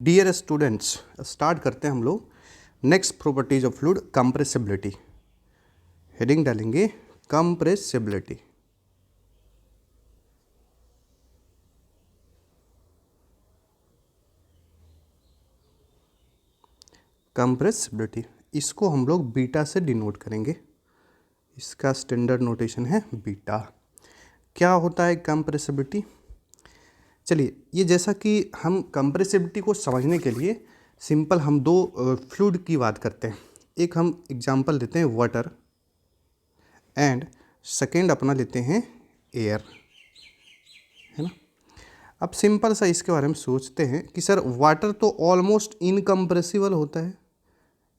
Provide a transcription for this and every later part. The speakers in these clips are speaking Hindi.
डियर स्टूडेंट्स, स्टार्ट करते हैं हम लोग next properties of fluid compressibility. Heading डालेंगे कंप्रेसिबिलिटी। कंप्रेसिबिलिटी इसको हम लोग बीटा से डिनोट करेंगे। इसका स्टैंडर्ड नोटेशन है बीटा। क्या होता है कंप्रेसिबिलिटी? चलिए, ये जैसा कि हम कंप्रेसिबिलिटी को समझने के लिए सिंपल हम दो फ्लूइड की बात करते हैं। एक हम एग्जांपल लेते हैं वाटर एंड सेकेंड अपना लेते हैं एयर, है ना। अब सिंपल सा इसके बारे में सोचते हैं कि सर वाटर तो ऑलमोस्ट इनकम्प्रेसिबल होता है।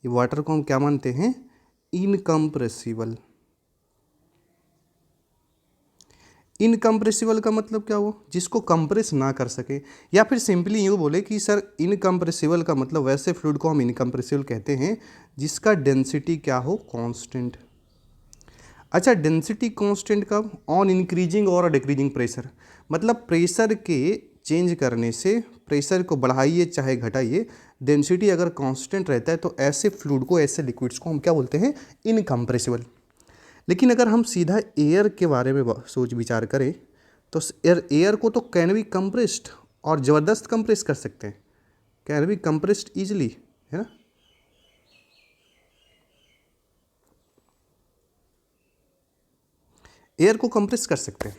ये वाटर को हम क्या मानते हैं? इनकम्प्रेसिबल। इनकम्प्रेसिबल का मतलब क्या हुआ? जिसको कंप्रेस ना कर सके, या फिर सिंपली यूँ बोले कि सर इनकम्प्रेसिबल का मतलब वैसे फ्लूइड को हम इनकम्प्रेसिबल कहते हैं जिसका डेंसिटी क्या हो? कांस्टेंट। अच्छा, डेंसिटी कांस्टेंट कब? ऑन इंक्रीजिंग और डिक्रीजिंग प्रेशर। मतलब प्रेशर के चेंज करने से, प्रेशर को बढ़ाइए चाहे घटाइए, डेंसिटी अगर कांस्टेंट रहता है तो ऐसे फ्लूइड को, ऐसे लिक्विड्स को हम क्या बोलते हैं? इनकम्प्रेसिबल। लेकिन अगर हम सीधा एयर के बारे में सोच विचार करें तो एयर को तो कैन बी कंप्रेस्ड, और ज़बरदस्त कंप्रेस कर सकते हैं, कैन बी कंप्रेस्ड ईजिली, है ना। एयर को कंप्रेस कर सकते हैं।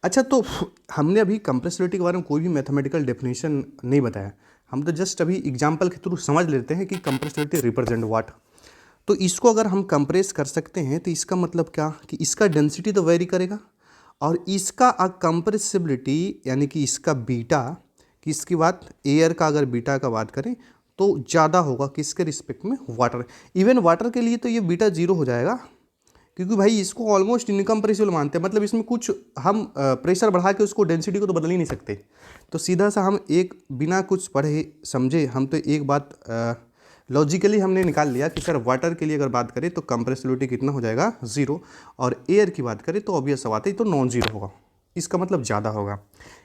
अच्छा, तो हमने अभी कंप्रेसिबिलिटी के बारे में कोई भी मैथमेटिकल डेफिनेशन नहीं बताया। हम तो जस्ट अभी एग्जांपल के थ्रू समझ लेते हैं कि कंप्रेसिबिलिटी रिप्रेजेंट व्हाट। तो इसको अगर हम कंप्रेस कर सकते हैं तो इसका मतलब क्या कि इसका डेंसिटी तो वेरी करेगा, और इसका कंप्रेसिबिलिटी यानी कि इसका बीटा, कि इसकी बात एयर का अगर बीटा का बात करें तो ज़्यादा होगा किसके रिस्पेक्ट में? वाटर। इवन वाटर के लिए तो ये बीटा जीरो हो जाएगा, क्योंकि भाई इसको ऑलमोस्ट इनकम्प्रेसिबल मानते हैं। मतलब इसमें कुछ हम प्रेशर बढ़ा के उसको डेंसिटी को तो बदल ही नहीं सकते। तो सीधा सा हम एक बिना कुछ पढ़े समझे हम तो एक बात लॉजिकली हमने निकाल लिया कि सर वाटर के लिए अगर बात करें तो कंप्रेसिबिलिटी कितना हो जाएगा? ज़ीरो। और एयर की बात करें तो ऑब्वियस सा बात है, तो नॉन जीरो होगा, इसका मतलब ज़्यादा होगा।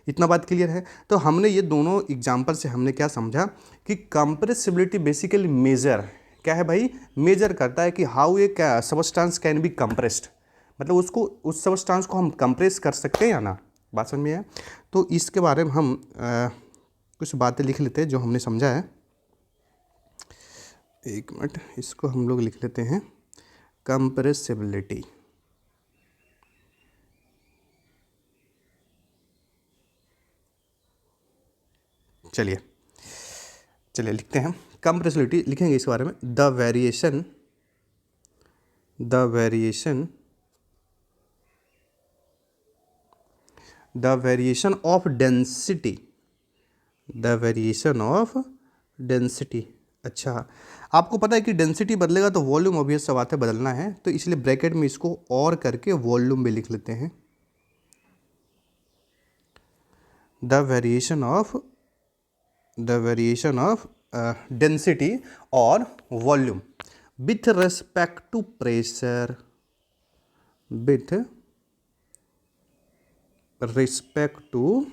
इतना बात क्लियर है। तो हमने ये दोनों एग्जाम्पल से हमने क्या समझा कि कंप्रेसिबिलिटी बेसिकली मेजर क्या है भाई? मेजर करता है कि how a substance can be compressed, मतलब उसको, उस सबस्टांस को हम कंप्रेस कर सकते हैं या ना। बात समझ में है? तो इसके बारे में हम कुछ बातें लिख लेते हैं जो हमने समझा है। एक मिनट, इसको हम लोग लिख लेते हैं कंप्रेसिबिलिटी। चलिए चलिए लिखते हैं कंप्रेसिबिलिटी। लिखेंगे इस बारे में the variation of density, the variation of density. अच्छा, आपको पता है कि डेंसिटी बदलेगा तो वॉल्यूम ऑब्वियस सा बात है बदलना है, तो इसलिए ब्रैकेट में इसको और करके वॉल्यूम भी लिख लेते हैं। द वेरिएशन ऑफ डेंसिटी और volume with respect to pressure, with respect to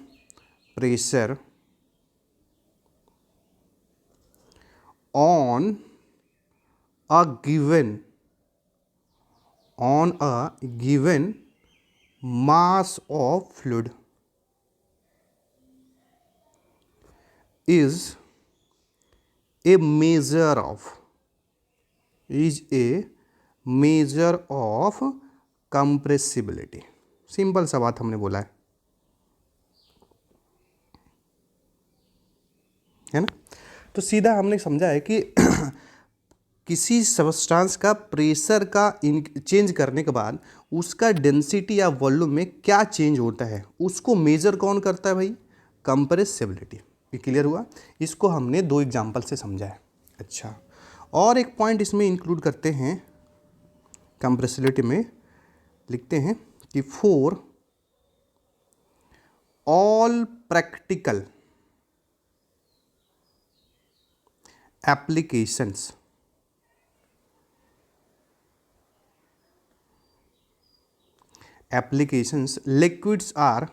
pressure on a given mass of fluid is a measure of compressibility। Simple सा बात हमने बोला है ना। तो सीधा हमने समझा है कि किसी सबस्टांस का प्रेशर का चेंज करने के बाद उसका डेंसिटी या वॉल्यूम में क्या चेंज होता है उसको मेजर कौन करता है भाई? कंप्रेसिबिलिटी। ये क्लियर हुआ? इसको हमने दो एग्जांपल से समझा है। अच्छा, और एक पॉइंट इसमें इंक्लूड करते हैं कंप्रेसिबिलिटी में, लिखते हैं कि for all practical applications liquids are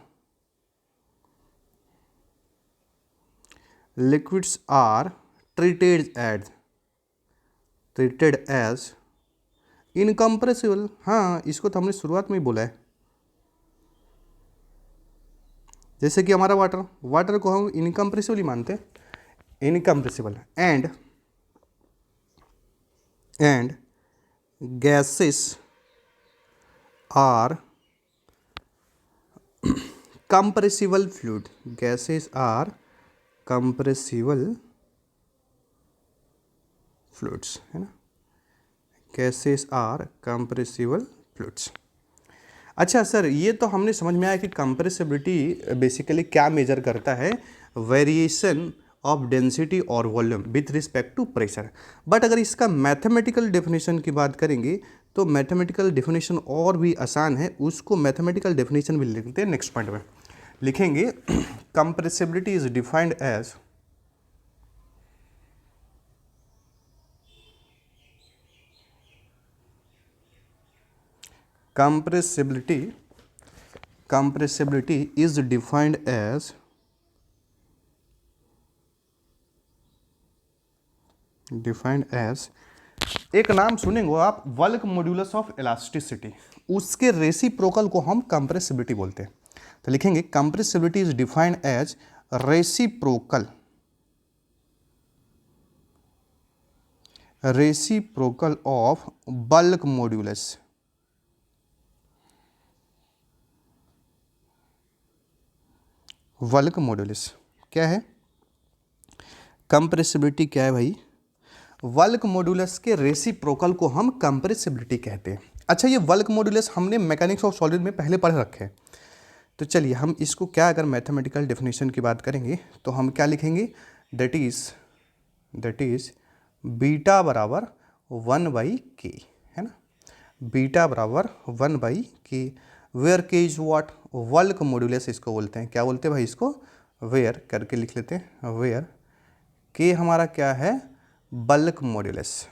liquids are treated as incompressible. हाँ, इसको तो हमने शुरुआत में ही बोला है। जैसे कि हमारा वाटर को हम इनकम्प्रेसिबल ही मानते हैं, incompressible. And gases are compressible fluid. Gases are compressible fluids, है ना। Gases are compressible fluids. अच्छा सर, ये तो हमने समझ में आया कि कंप्रेसिबिलिटी बेसिकली क्या मेजर करता है, वेरिएशन ऑफ डेंसिटी और volume with respect to pressure. But अगर इसका मैथमेटिकल डेफिनेशन की बात करेंगे तो मैथमेटिकल डेफिनेशन और भी आसान है, उसको मैथमेटिकल डेफिनेशन भी लिखते हैं नेक्स्ट पॉइंट में लिखेंगे। Compressibility is defined as compressibility is defined as एक नाम सुनेंगे आप, बल्क मॉड्यूलस ऑफ इलास्टिसिटी। उसके रेसिप्रोकल को हम कंप्रेसिबिलिटी बोलते हैं। तो लिखेंगे compressibility is defined as reciprocal of bulk modulus. Bulk modulus क्या है? कंप्रेसिबिलिटी क्या है भाई? बल्क मॉड्यूलस के रेसिप्रोकल को हम कंप्रेसिबिलिटी कहते हैं। अच्छा, ये बल्क मॉड्यूलस हमने मैकेनिक्स ऑफ सॉलिड में पहले पढ़ रखे हैं। तो चलिए हम इसको क्या, अगर मैथमेटिकल डेफिनेशन की बात करेंगे तो हम क्या लिखेंगे, दैट इज बीटा बराबर 1/k, है ना। बीटा बराबर 1/k, वेयर के इज व्हाट, बल्क मॉड्यूलस इसको बोलते हैं। क्या बोलते हैं भाई इसको? वेयर करके लिख लेते हैं, वेयर के हमारा क्या है, बल्क मॉड्यूलस।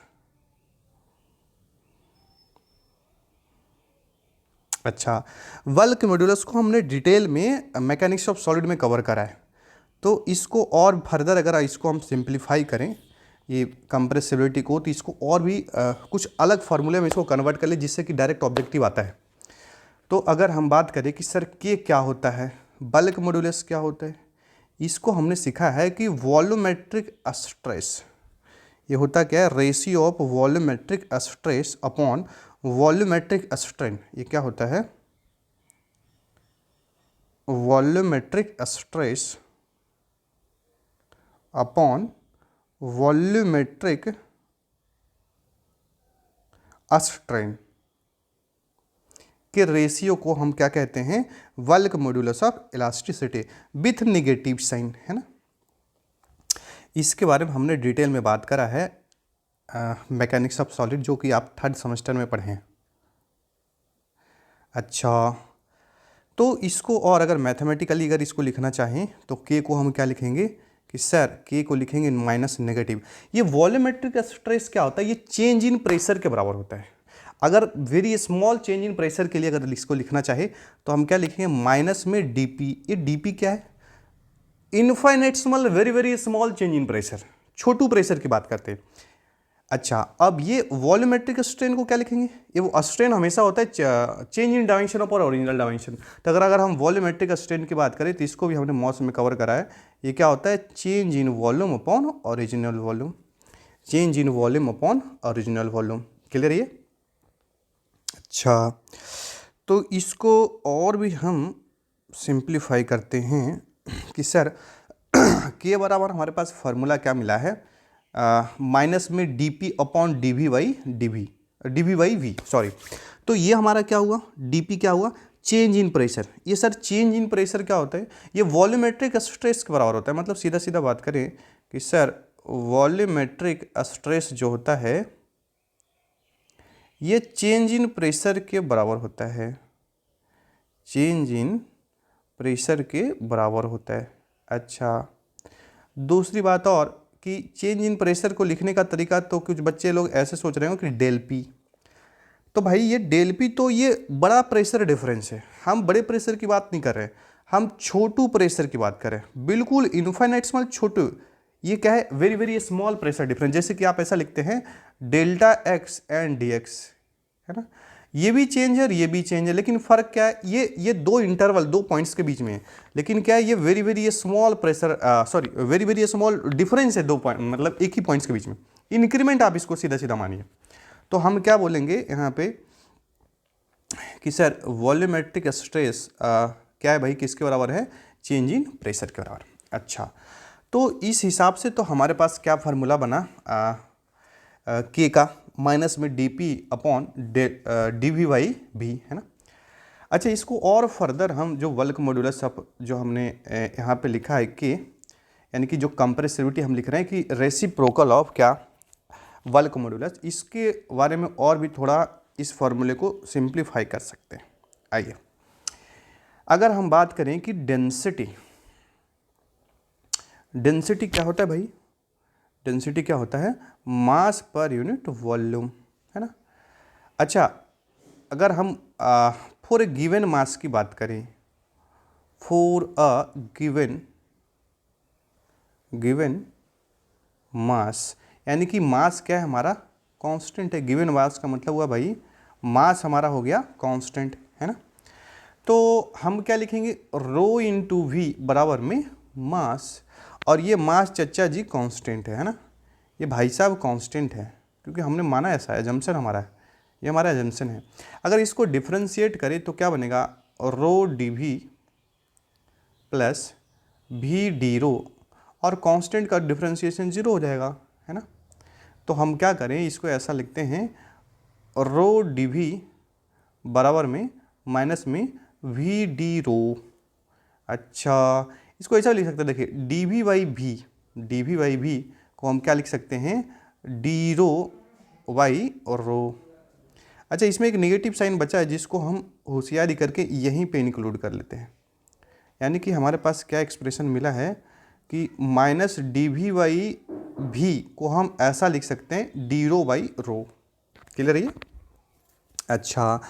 अच्छा, बल्क मॉड्यूलस को हमने डिटेल में मैकेनिक्स ऑफ सॉलिड में कवर करा है। तो इसको और फर्दर अगर इसको हम सिंप्लीफाई करें ये कंप्रेसिबिलिटी को, तो इसको और भी कुछ अलग फार्मूले में इसको कन्वर्ट कर ले, जिससे कि डायरेक्ट ऑब्जेक्टिव आता है। तो अगर हम बात करें कि सर के क्या होता है, बल्क मॉड्यूलस क्या होता है, इसको हमने सीखा है कि वॉल्यूमेट्रिक स्ट्रेस। ये होता क्या है, ratio of volumetric stress upon volumetric strain. ये क्या होता है, volumetric stress upon volumetric strain के रेशियो को हम क्या कहते हैं, bulk modulus of elasticity with negative sign, है ना। इसके बारे में हमने डिटेल में बात करा है मैकेनिक्स ऑफ सॉलिड, जो कि आप 3rd सेमेस्टर में पढ़े हैं। अच्छा, तो इसको और अगर मैथमेटिकली अगर इसको लिखना चाहें तो के को हम क्या लिखेंगे कि सर के को लिखेंगे माइनस नेगेटिव। ये वॉल्यूमेट्रिक स्ट्रेस क्या होता है, ये चेंज इन प्रेशर के बराबर होता है। अगर very small change in pressure के लिए अगर इसको लिखना चाहे तो हम क्या लिखेंगे, माइनस में डीपी। ये डीपी क्या है, infinitesimal very very small change in pressure, छोटू प्रेशर की बात करते हैं। अच्छा, अब ये वॉल्यूमेट्रिक स्ट्रेन को क्या लिखेंगे, ये वो स्ट्रेन हमेशा होता है चेंज इन डायमेंशन ऑफ और ओरिजिनल डायमेंशन। तो अगर हम वॉल्यूमेट्रिक स्ट्रेन की बात करें तो इसको भी हमने मॉस में कवर करा है। ये क्या होता है, change in volume upon original volume, change in volume upon original volume. Clear ये? अच्छा, तो इसको और भी हम सिंप्लीफाई करते हैं कि सर के बराबर हमारे पास फार्मूला क्या मिला है, माइनस में D P upon D V by V, sorry. तो ये हमारा क्या हुआ, डी पी क्या हुआ, चेंज इन प्रेशर। ये सर चेंज इन प्रेशर क्या होता है, ये वॉल्यूमेट्रिक स्ट्रेस के बराबर होता है। मतलब सीधा सीधा बात करें कि सर वॉल्यूमेट्रिक स्ट्रेस जो होता है ये चेंज इन प्रेशर के बराबर होता है, चेंज इन प्रेशर के बराबर होता है। अच्छा, दूसरी बात और कि चेंज इन प्रेशर को लिखने का तरीका, तो कुछ बच्चे लोग ऐसे सोच रहे हो कि डेल पी। तो भाई ये डेल पी तो ये बड़ा प्रेशर डिफरेंस है, हम बड़े प्रेशर की बात नहीं कर रहे, हम छोटू प्रेशर की बात करें, बिल्कुल इनफाइनाइटसिमल छोटू ये क्या है, very very small pressure difference. जैसे कि आप ऐसा लिखते हैं delta x and D x, है ना, ये भी चेंज है और ये भी चेंज है, लेकिन फर्क क्या है, ये दो इंटरवल, दो पॉइंट्स के बीच में है, लेकिन क्या है, ये very very small pressure, sorry very very small difference है, दो पॉइंट मतलब एक ही पॉइंट्स के बीच में। इंक्रीमेंट आप इसको सीधा सीधा मानिए। तो हम क्या बोलेंगे यहाँ पे कि सर वॉल्यूमेट्रिक स्ट्रेस क्या है भाई, किसके बराबर है, चेंज इन प्रेशर के बराबर। अच्छा, तो इस हिसाब से तो हमारे पास क्या फार्मूला बना, के का माइनस में D P upon D V by V, है ना। अच्छा, इसको और फर्दर हम जो वर्क मॉड्यूलस ऑफ जो हमने यहाँ पे लिखा है के, यानी कि जो कंप्रेसिविटी हम लिख रहे हैं कि रेसिप्रोकल ऑफ क्या, वर्क मॉड्यूलस, इसके बारे में और भी थोड़ा इस फॉर्मूले को सिंप्लीफाई कर सकते हैं। आइए, अगर हम बात करें कि डेंसिटी, डेंसिटी क्या होता है भाई, डेंसिटी क्या होता है, मास पर यूनिट वॉल्यूम, है ना। अच्छा, अगर हम फॉर ए गिवन मास की बात करें, फॉर अ गिवन मास, यानी कि मास क्या है हमारा, कांस्टेंट है। गिवन मास का मतलब हुआ भाई मास हमारा हो गया कांस्टेंट, है ना। तो हम क्या लिखेंगे, रो इंटू वी बराबर में मास, और ये मास चच्चा जी कांस्टेंट है ना, ये भाई साहब कांस्टेंट है, क्योंकि हमने माना ऐसा है, एजम्पशन हमारा है, ये हमारा एजम्पशन है। अगर इसको डिफ्रेंशिएट करें तो क्या बनेगा, रो डी वी प्लस भी डी रो, और कांस्टेंट का डिफ्रेंशिएशन जीरो हो जाएगा, है ना। तो हम क्या करें, इसको ऐसा लिखते हैं, रो डी वी बराबर में माइनस में वी डी रो। अच्छा, इसको ऐसा लिख सकते हैं, देखिए डी वी बाई भी को हम क्या लिख सकते हैं, डी रो वाई और रो। अच्छा, इसमें एक नेगेटिव साइन बचा है जिसको हम होशियारी करके यहीं पे इंक्लूड कर लेते हैं, यानी कि हमारे पास क्या एक्सप्रेशन मिला है कि माइनस डी वी वाई भी को हम ऐसा लिख सकते हैं, D rho by rho. Clear है ये। अच्छा,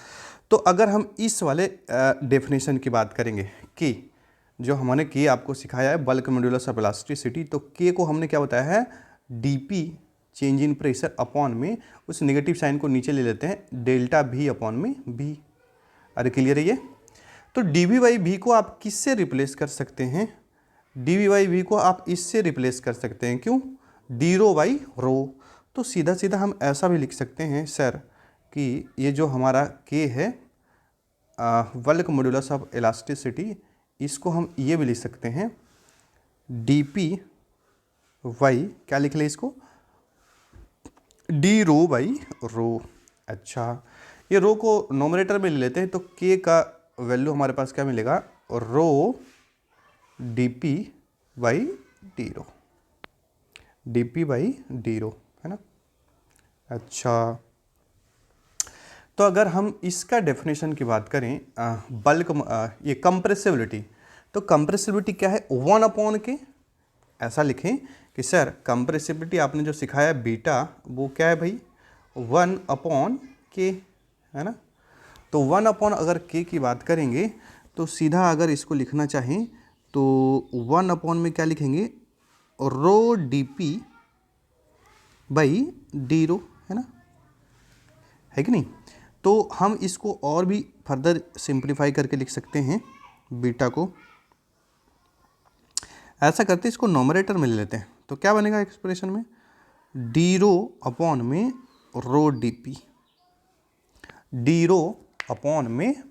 तो अगर हम इस वाले डेफिनेशन की बात करेंगे कि जो हमने के आपको सिखाया है बल्क मॉड्यूलस ऑफ इलास्टिसिटी, तो के को हमने क्या बताया है, DP change in pressure upon में, उस नेगेटिव साइन को नीचे ले लेते हैं, डेल्टा भी अपॉन में बी। अरे क्लियर है ये। तो डी वी बाई भी को आप किससे रिप्लेस कर सकते हैं, डी वी बाई भी को आप इससे रिप्लेस कर सकते हैं, क्यों, डी रो बाई रो। तो सीधा सीधा हम ऐसा भी लिख सकते हैं सर कि ये जो हमारा के है बल्क मॉड्यूलस ऑफ इलास्टिसिटी, इसको हम ये भी लिख सकते हैं, डी पी वाई, क्या लिख लें इसको, डी रो बाई रो। अच्छा, ये रो को नोमिनेटर में ले लेते हैं, तो के का वैल्यू हमारे पास क्या मिलेगा, rho D P by D rho, D P by D rho, है ना। अच्छा, तो अगर हम इसका डेफिनेशन की बात करें, बल्क ये कंप्रेसिबिलिटी, तो कंप्रेसिबिलिटी क्या है, वन अपॉन के, ऐसा लिखें कि सर कंप्रेसिबिलिटी आपने जो सिखाया बीटा, वो क्या है भाई, वन अपॉन के, है ना। तो वन अपॉन अगर के की बात करेंगे तो सीधा अगर इसको लिखना चाहें तो वन अपॉन में क्या लिखेंगे, रो D P by D rho, है ना, है कि नहीं। तो हम इसको और भी फर्दर सिंप्लीफाई करके लिख सकते हैं, बीटा को ऐसा करते इसको नोमरेटर में ले लेते हैं, तो क्या बनेगा एक्सप्रेशन में, डी रो अपॉन में rho D P, D rho upon में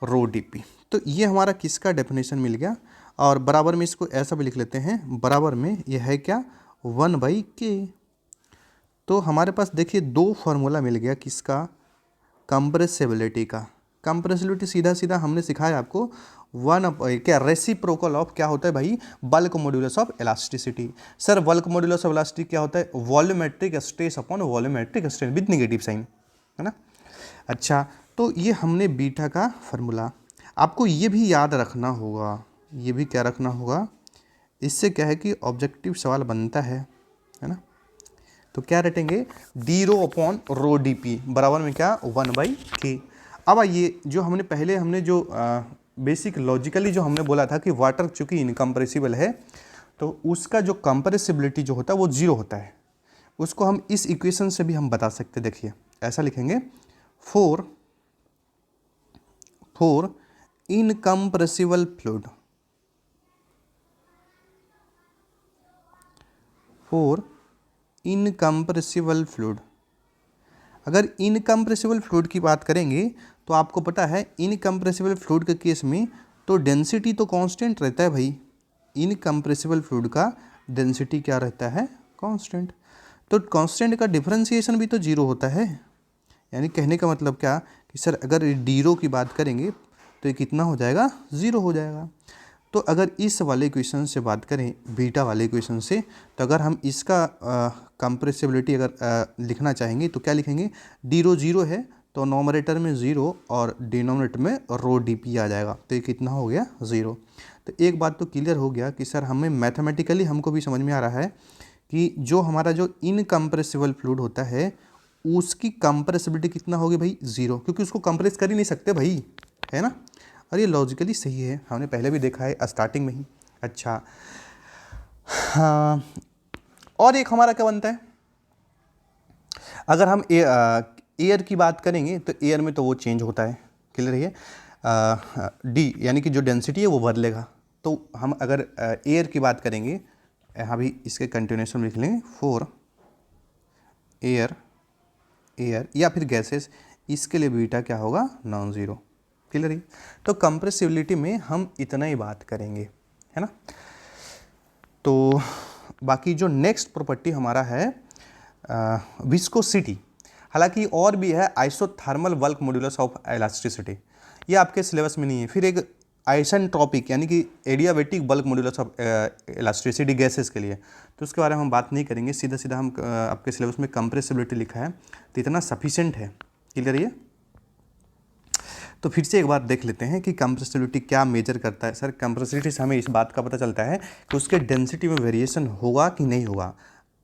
रो डी पी। तो ये हमारा किसका डेफिनेशन मिल गया, और बराबर में इसको ऐसा भी लिख लेते हैं, बराबर में यह है क्या, वन बाई के। तो हमारे पास देखिए दो फार्मूला मिल गया किसका, कंप्रेसिबिलिटी का। कंप्रेसिबिलिटी सीधा सीधा हमने सिखाया आपको, वन क्या रेसिप्रोकल ऑफ क्या होता है भाई, bulk modulus of elasticity. Sir bulk modulus of elasticity क्या होता है, volumetric stress upon volumetric strain with negative sign, है ना। अच्छा, तो ये हमने बीटा का फार्मूला, आपको ये भी याद रखना होगा, ये भी क्या रखना होगा, इससे क्या है कि ऑब्जेक्टिव सवाल बनता है ना। तो क्या रटेंगे, D rho upon rho D P बराबर में क्या, वन बाई के। अब आइए, जो हमने पहले हमने जो बेसिक लॉजिकली जो हमने बोला था कि वाटर चूंकि इनकम्प्रेसिबल है, तो उसका जो कंप्रेसिबिलिटी जो होता है वो 0 होता है। उसको हम इस इक्वेशन से भी हम बता सकते, देखिए ऐसा लिखेंगे, for incompressible fluid, for incompressible fluid. अगर इनकम्प्रेसिबल फ्लूइड की बात करेंगे तो आपको पता है इनकम्प्रेसिबल फ्लूइड के केस में तो डेंसिटी तो कांस्टेंट रहता है भाई। इनकम्प्रेसिबल फ्लूइड का डेंसिटी क्या रहता है? कांस्टेंट। तो कांस्टेंट का डिफरेंशिएशन भी तो 0 होता है। यानी कहने का मतलब क्या कि सर अगर डीरो की बात करेंगे तो ये कितना हो जाएगा? 0 हो जाएगा। तो अगर इस वाले इक्वेशन से बात करें, बीटा वाले इक्वेशन से, तो अगर हम इसका कंप्रेसिबिलिटी अगर लिखना चाहेंगे तो क्या लिखेंगे? डीरो 0 है तो नॉमरेटर में 0 और डिनोमिनेटर में रो डी पी आ जाएगा, तो ये कितना हो गया? 0। तो एक बात तो क्लियर हो गया कि सर हमें मैथमेटिकली हमको भी समझ में आ रहा है कि जो हमारा जो इनकम्प्रेसिबल फ्लूइड होता है उसकी कंप्रेसिबिलिटी कितना होगी भाई? 0, क्योंकि उसको कंप्रेस कर ही नहीं सकते भाई, है ना। और ये लॉजिकली सही है, हमने पहले भी देखा है स्टार्टिंग में ही। अच्छा हाँ, और एक हमारा क्या बनता है, अगर हम एयर की बात करेंगे तो एयर में तो वो चेंज होता है, क्लियर है, डी यानी कि जो डेंसिटी है वो बदलेगा। तो हम अगर एयर की बात करेंगे, यहाँ भी इसके कंटिन्यूएशन लिख लेंगे, फॉर एयर या फिर गैसेस, इसके लिए बीटा क्या होगा? नॉन ज़ीरो, क्लियर है। तो कंप्रेसिबिलिटी में हम इतना ही बात करेंगे, है ना। तो बाकी जो नेक्स्ट प्रॉपर्टी हमारा है विस्कोसिटी, हालांकि और भी है isothermal bulk modulus of elasticity, ये आपके सिलेबस में नहीं है। फिर एक आइसेंट्रोपिक यानी कि adiabatic bulk modulus of elasticity gases के लिए, तो उसके बारे में हम बात नहीं करेंगे। सीधा सीधा हम आपके सिलेबस में कंप्रेसिबिलिटी लिखा है तो इतना सफिशिएंट है, क्लियर है। तो फिर से एक बार देख लेते हैं कि कंप्रेसिबिलिटी क्या मेजर करता है। सर कंप्रेसिबिलिटी से हमें इस बात का पता चलता है कि उसके डेंसिटी में वेरिएशन होगा कि नहीं होगा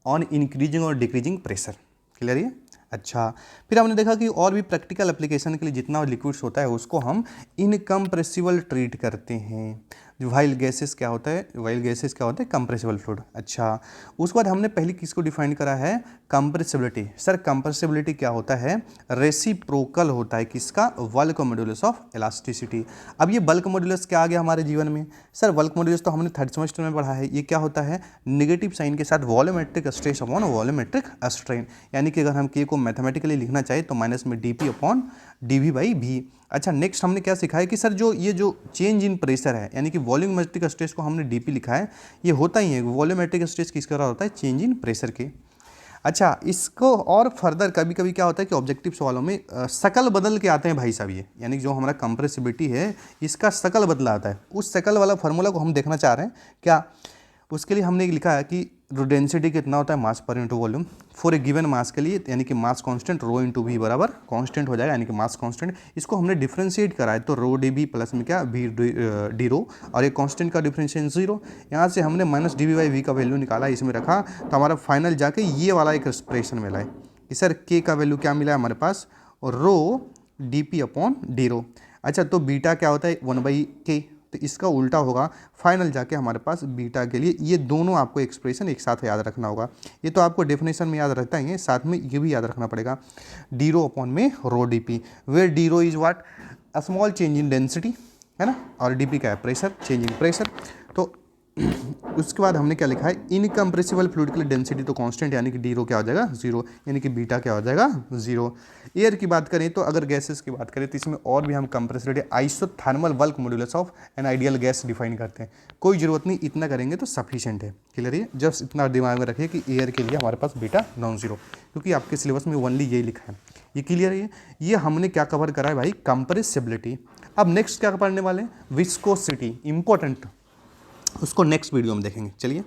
ऑन इंक्रीजिंग और डिक्रीजिंग प्रेशर, क्लियर है। अच्छा, फिर हमने देखा कि और भी प्रैक्टिकल एप्लीकेशन के लिए जितना लिक्विड्स होता है उसको हम इनकम्प्रेसिबल ट्रीट करते हैं। वाइल गैसेस क्या होता है? वाइल गैसेस क्या होता है? Compressible fluid. अच्छा, उसके बाद हमने पहले किसको डिफाइन करा है? कंप्रेसिबिलिटी। सर कंप्रेसिबिलिटी क्या होता है? रेसिप्रोकल होता है किसका? Bulk modulus of elasticity. अब ये बल्क मॉड्यूलस क्या आ गया हमारे जीवन में? सर बल्क मॉड्यूलस तो हमने थर्ड सेमेस्टर में पढ़ा है। ये क्या होता है? नेगेटिव साइन के साथ volumetric stress upon volumetric strain, यानी कि अगर हम के को मैथमेटिकली लिखना चाहिए तो माइनस में D P upon D V by V. अच्छा, नेक्स्ट हमने क्या सीखा है कि सर जो ये जो चेंज इन प्रेशर है, यानी कि वॉल्यूमेट्रिक स्ट्रेस को हमने डीपी लिखा है, ये होता ही है वॉल्यूमेट्रिक स्ट्रेस किसका होता है? चेंज इन प्रेशर के। अच्छा, इसको और फर्दर कभी कभी क्या होता है कि ऑब्जेक्टिव सवालों में शकल बदल के आते हैं भाई साहब ये, यानी जो हमारा कंप्रेसिबिलिटी है इसका शकल बदला आता है। उस शकल वाला फार्मूला को हम देखना चाह रहे हैं क्या? उसके लिए हमने लिखा है कि डेंसिटी कितना होता है? मास पर into volume for a given mass के लिए, यानी कि mass constant rho into V बराबर कांस्टेंट हो जाएगा, यानी कि मास कांस्टेंट। इसको हमने डिफरेंशिएट करा है तो रो डी बी प्लस में क्या वी डी रो, और ये कांस्टेंट का डिफरेंशिएशन 0। यहाँ से हमने minus D B by V का वैल्यू निकाला, इसमें रखा, तो हमारा फाइनल जाके ये वाला एक एक्सप्रेशन मिला है कि सर के का वैल्यू क्या मिला है हमारे पास? और रो डी पी अपॉन डी रो। अच्छा, तो बीटा क्या होता है? 1/k, तो इसका उल्टा होगा फाइनल जाके हमारे पास बीटा के लिए। ये दोनों आपको एक्सप्रेशन एक साथ याद रखना होगा। ये तो आपको डेफिनेशन में याद रहता ही है, साथ में ये भी याद रखना पड़ेगा। डी रो अपॉन में rho D P, where D rho is what? A small change in density, है ना, और डी पी क्या है? Pressure, change in pressure. तो उसके बाद हमने क्या लिखा है? इनकम्प्रेसिबल फ्लूइड के लिए डेंसिटी तो कांस्टेंट, यानी कि डी रो क्या हो जाएगा? 0, यानी कि बीटा क्या हो जाएगा? 0। एयर की बात करें तो अगर गैसेस की बात करें तो इसमें और भी हम compressibility isothermal bulk modulus of an ideal gas define करते हैं। कोई ज़रूरत नहीं, इतना करेंगे तो सफिशिएंट है, क्लियर है। जस्ट इतना दिमाग में रखिए कि एयर के लिए हमारे पास बीटा नॉन जीरो, क्योंकि आपके सिलेबस में ओनली यही लिखा है। ये क्लियर है। ये हमने क्या कवर करा है भाई? कंप्रेसिबिलिटी। अब नेक्स्ट क्या पढ़ने वाले हैं? विस्कोसिटी, इंपॉर्टेंट, उसको नेक्स्ट वीडियो में देखेंगे। चलिए।